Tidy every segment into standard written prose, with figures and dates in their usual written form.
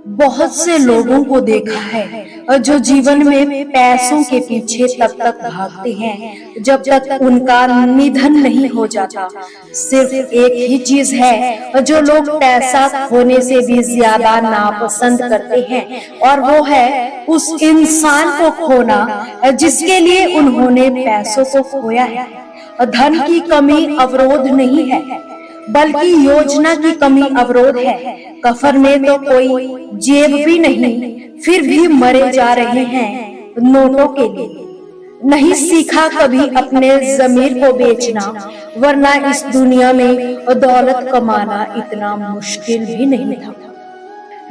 बहुत से लोगों को देखा है और जो जीवन में पैसों के पीछे तब तक भागते हैं जब तक उनका निधन नहीं हो जाता। सिर्फ एक ही चीज है जो लोग पैसा खोने से भी ज्यादा नापसंद करते हैं, और वो है उस इंसान को खोना जिसके लिए उन्होंने पैसों को खोया है। धन की कमी अवरोध नहीं है, बल्कि योजना की कमी अवरोध है। कफन में तो कोई जेब भी नहीं, फिर भी मरे जा रहे हैं नोटों के लिए। नहीं सीखा कभी अपने जमीर को बेचना, वरना इस दुनिया में दौलत कमाना इतना मुश्किल भी नहीं था।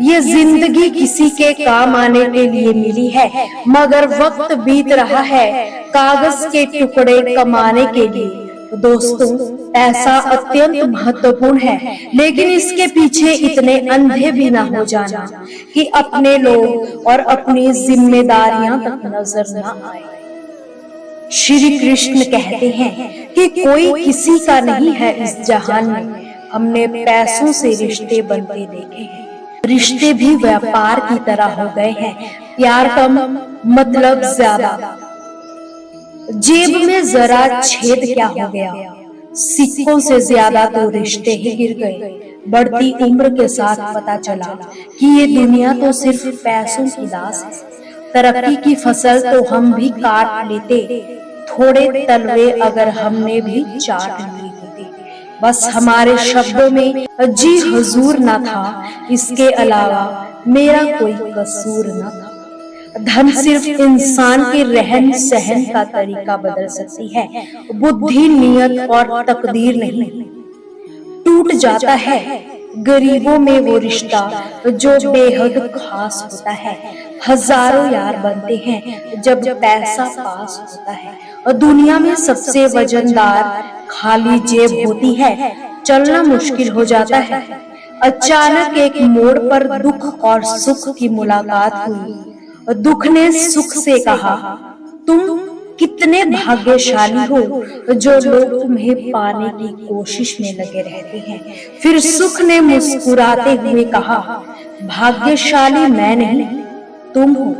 ये जिंदगी किसी के काम आने के लिए मिली है, मगर वक्त बीत रहा है कागज के टुकड़े कमाने के लिए। दोस्तों, पैसा अत्यंत महत्वपूर्ण है, लेकिन इसके पीछे इतने अंधे भी ना हो जाना कि अपने लोग और अपनी जिम्मेदारियां तक नजर ना आए। श्री कृष्ण कहते हैं कि कोई किसी का नहीं है इस जहान में। हमने पैसों से रिश्ते बनते देखे हैं, रिश्ते भी व्यापार की तरह हो गए हैं। प्यार कम, मतलब ज्यादा। जेब में जरा छेद क्या हो गया, सिक्कों से ज्यादा तो रिश्ते ही गिर गए। बढ़ती उम्र के साथ पता चला कि ये दुनिया तो सिर्फ पैसों की दास है। तरक्की की फसल तो हम भी काट लेते, थोड़े तलवे अगर हमने भी चाट ली होती। बस हमारे शब्दों में जी हुजूर ना था, इसके अलावा मेरा कोई कसूर ना था। धन सिर्फ इंसान के रहन सहन का तरीका बदल सकती है, बुद्धि, नियत और तकदीर नहीं। टूट जाता है गरीबों में वो रिश्ता जो बेहद खास होता है। हजारों यार बनते हैं जब पैसा पास होता है, और दुनिया में सबसे वजनदार खाली जेब होती है। चलना मुश्किल हो जाता है। अचानक एक मोड़ पर दुख और सुख की मुलाकात हुई। दुख ने सुख से कहा, तुम कितने भाग्यशाली हो जो लोग तुम्हें पाने की कोशिश में लगे रहते हैं। फिर सुख ने मुस्कुराते हुए कहा, भाग्यशाली मैं नहीं, तुम हो।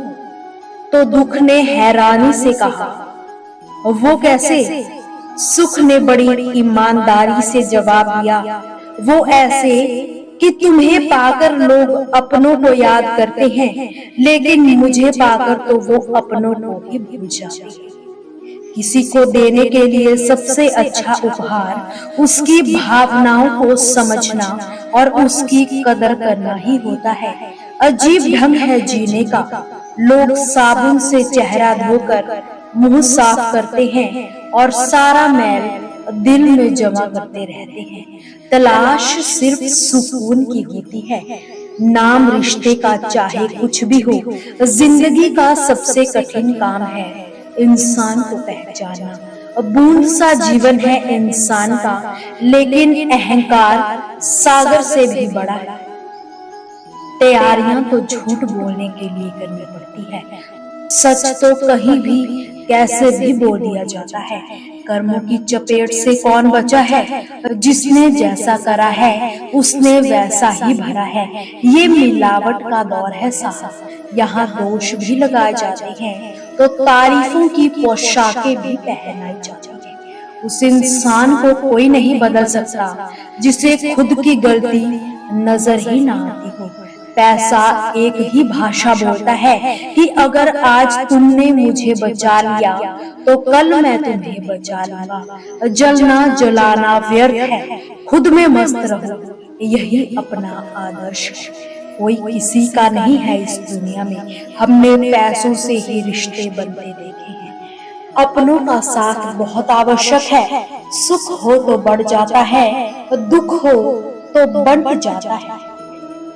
तो दुख ने हैरानी से कहा, वो कैसे? सुख ने बड़ी ईमानदारी से जवाब दिया, वो ऐसे कि तुम्हें पाकर लोग अपनों को याद करते हैं, लेकिन मुझे पाकर तो वो अपनों को ही भूल जाते हैं। किसी को देने के लिए सबसे अच्छा उपहार उसकी भावनाओं को समझना और उसकी कदर करना ही होता है। अजीब ढंग है जीने का। लोग साबुन से चेहरा धोकर मुंह साफ करते हैं और सारा मैल दिल में जमा करते रहते हैं। तलाश सिर्फ सुकून की होती है। नाम रिश्ते का चाहे कुछ भी हो, जिंदगी का सबसे कठिन काम है इंसान को पहचानना। बूंद सा जीवन है इंसान का, लेकिन अहंकार सागर से भी बड़ा है। तैयारियां तो झूठ बोलने के लिए करनी पड़ती है, सच तो कहीं भी कैसे भी बोल दिया जाता है। कर्मों की चपेट से कौन बचा है? जिसने जैसा करा है उसने वैसा ही भरा है। ये मिलावट का दौर है साहब। यहाँ दोष भी लगाए जाते हैं तो तारीफों की पोशाकें भी पहनाई जाती हैं। उस इंसान को कोई नहीं बदल सकता जिसे खुद की गलती नजर ही ना आती हो। पैसा एक ही भाषा बोलता है कि अगर आज तुमने मुझे बचा लिया तो कल मैं तुम्हें बचा लूंगा। जलना जलाना व्यर्थ है, खुद में मस्त रहो, यही अपना आदर्श है। कोई किसी का नहीं है इस दुनिया में। हमने पैसों से ही रिश्ते बनते देखे हैं। अपनों का साथ बहुत आवश्यक है। सुख हो तो बढ़ जाता है, दुख हो तो बंट जाता है।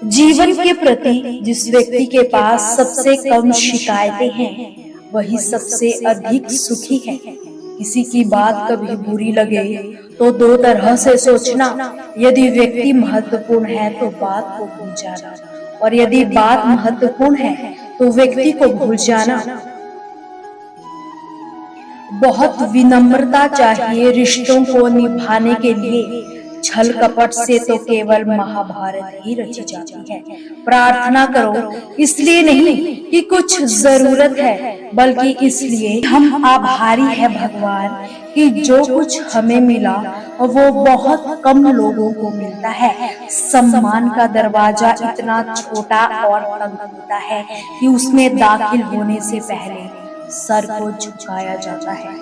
जीवन के प्रति जिस व्यक्ति के पास सबसे कम शिकायतें हैं, वही सबसे अधिक सुखी है। किसी की बात कभी बुरी लगे तो दो तरह से सोचना। यदि व्यक्ति महत्वपूर्ण है तो बात को भूल जाना, और यदि बात महत्वपूर्ण है तो व्यक्ति को भूल जाना। बहुत विनम्रता चाहिए रिश्तों को निभाने के लिए। छल कपट से तो केवल महाभारत ही रची जाती है। प्रार्थना करो इसलिए नहीं कि कुछ जरूरत है, बल्कि इसलिए हम आभारी है भगवान कि जो कुछ हमें मिला वो बहुत कम लोगों को मिलता है। सम्मान का दरवाजा इतना छोटा और तंग होता है कि उसमें दाखिल होने से पहले सर को झुकाया जाता है।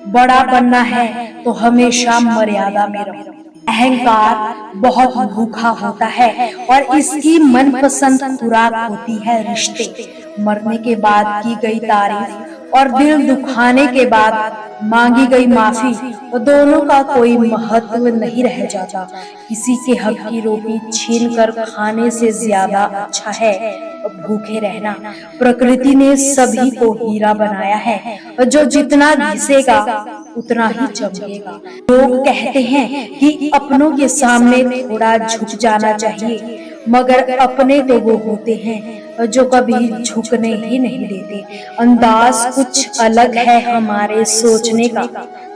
बड़ा बनना है तो हमेशा मर्यादा में रहो। अहंकार बहुत भूखा होता है और इसकी मनपसंद खुराक होती है रिश्ते। मरने के बाद की गई तारीफ और दिल दुखाने के बाद मांगी गई माफी, दोनों का कोई महत्व नहीं रह जाता। किसी के हक की रोटी छीनकर खाने से ज्यादा अच्छा है भूखे रहना। प्रकृति ने सभी को हीरा बनाया है, जो जितना घिसेगा उतना ही चमकेगा। लोग कहते हैं कि अपनों के सामने थोड़ा झुक जाना चाहिए, मगर अपने तो वो होते हैं जो कभी झुकने ही नहीं देते। अंदाज कुछ अलग है हमारे सोचने का।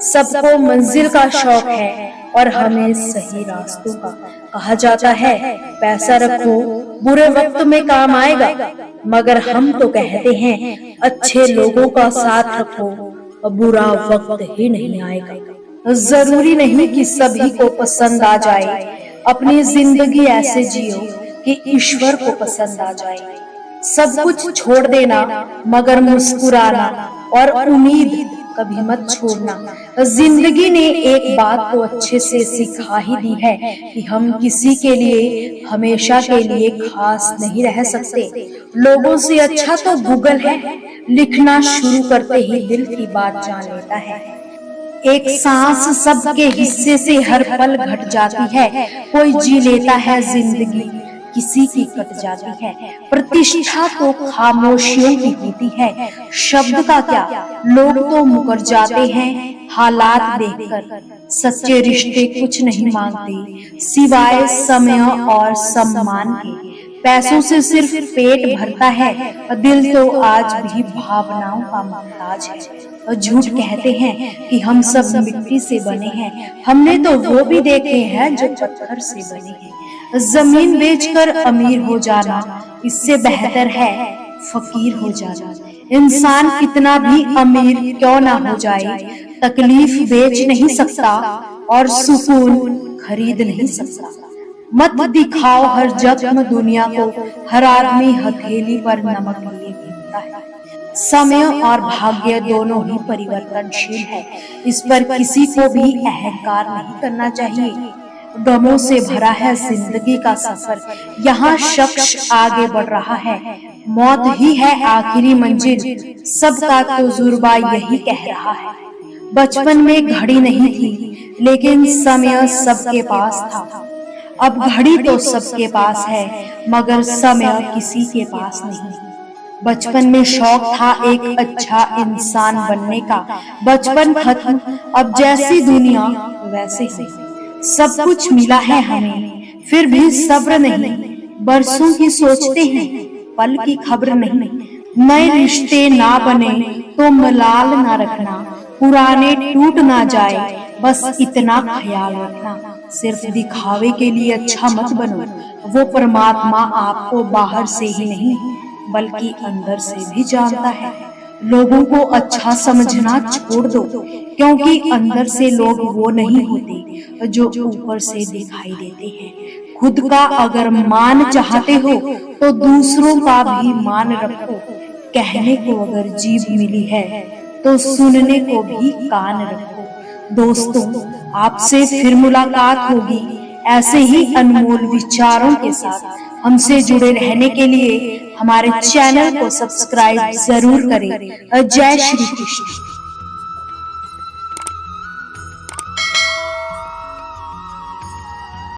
सबको मंजिल का शौक है और हमें सही रास्तों का। कहा जाता है पैसा रखो बुरे वक्त में काम आएगा, मगर हम तो कहते हैं अच्छे लोगों का साथ रखो बुरा वक्त ही नहीं आएगा। जरूरी नहीं कि सभी को पसंद आ जाए, अपनी जिंदगी ऐसे जियो कि ईश्वर को पसंद आ जाए। सब कुछ छोड़ देना मगर मुस्कुराना और उम्मीद कभी मत छोड़ना। जिंदगी ने एक बात तो अच्छे से सिखा ही दी है कि हम किसी के लिए हमेशा के लिए खास नहीं रह सकते। लोगों से अच्छा तो गूगल है, लिखना शुरू करते ही दिल की बात जान लेता है। एक सांस सबके हिस्से से हर पल घट जाती है, कोई जी लेता है जिंदगी किसी की कट जाती है। प्रतिष्ठा तो खामोशियों की होती है, शब्द का क्या, लोग तो मुकर जाते हैं हालात देखकर। सच्चे रिश्ते कुछ नहीं मांगते सिवाय समय और सम्मान के। पैसों से सिर्फ पेट भरता है, दिल तो आज भी भावनाओं का मोहताज है। झूठ कहते हैं कि हम सब मिट्टी से बने हैं, हमने तो वो भी देखे हैं जो पत्थर से बने हैं। जमीन बेचकर अमीर हो जाना इससे बेहतर है फकीर हो जाना। इंसान कितना भी अमीर क्यों ना हो जाए, तकलीफ बेच नहीं सकता और सुकून खरीद नहीं सकता। मत दिखाओ हर जख्म दुनिया को, हर आदमी हथेली पर नमक लिए घूमता है। समय और भाग्य दोनों ही परिवर्तनशील है, इस पर किसी को भी अहंकार नहीं करना चाहिए। गमों से भरा है जिंदगी का सफर, यहाँ शख्स आगे बढ़ रहा है, मौत ही है आखिरी मंजिल, सबका तजुर्बा यही कह रहा है। बचपन में घड़ी नहीं थी लेकिन समय सबके पास था, अब घड़ी तो सबके पास है मगर समय किसी के पास नहीं। बचपन में शौक था एक अच्छा इंसान बनने का, बचपन खत्म अब जैसी दुनिया वैसे ही। सब कुछ मिला है हमें फिर भी सब्र नहीं, बरसों की सोचते हैं पल की खबर नहीं। नए रिश्ते ना बने तो मलाल ना रखना, पुराने टूट ना जाए बस इतना ख्याल रखना। सिर्फ दिखावे के लिए अच्छा मत बनो, वो परमात्मा आपको बाहर से ही नहीं बल्कि अंदर से भी जानता है। लोगों को अच्छा समझना छोड़ दो, क्योंकि अंदर से लोग वो नहीं होते जो ऊपर से दिखाई देते हैं। खुद का अगर मान चाहते हो तो दूसरों का भी मान रखो। कहने को अगर जीभ मिली है तो सुनने को भी कान रखो। दोस्तों, आपसे फिर मुलाकात होगी ऐसे ही अनमोल विचारों के साथ। हमसे जुड़े रहने के लिए हमारे चैनल को सब्सक्राइब जरूर करें। जय श्री कृष्ण।